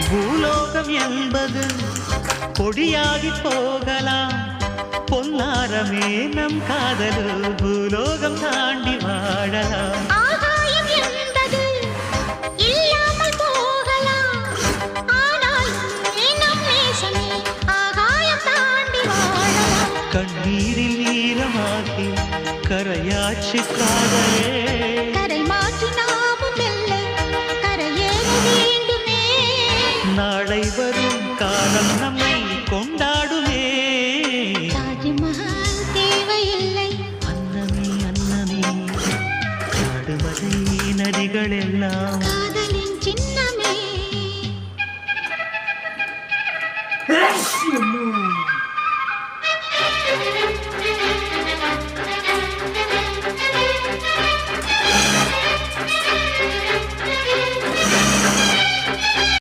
பூலோகம் என்பது பொடியாகி போகலாம், பொன்னாரமே நம் காதலு பூலோகம் தாண்டி வாழலாம். ஆகாயம் என்பது இல்லாமல் போகலாம், ஆனால் நம் நேசமே ஆகாயம் தாண்டி வாழலாம். கண்ணீரில் ஈரமாகி கரையாட்சி காதலே, கரை மாற்றி நாமும் வெல்ல கரையேற வேண்டுமே. நாளை வரும் காலம் நம்மை கொண்டாடுமே. தாஜ்மஹால் தேவையில்லை அன்னமே அன்னமே காடுமலை நதிகள் எல்லாம் காதலின் சின்னமே.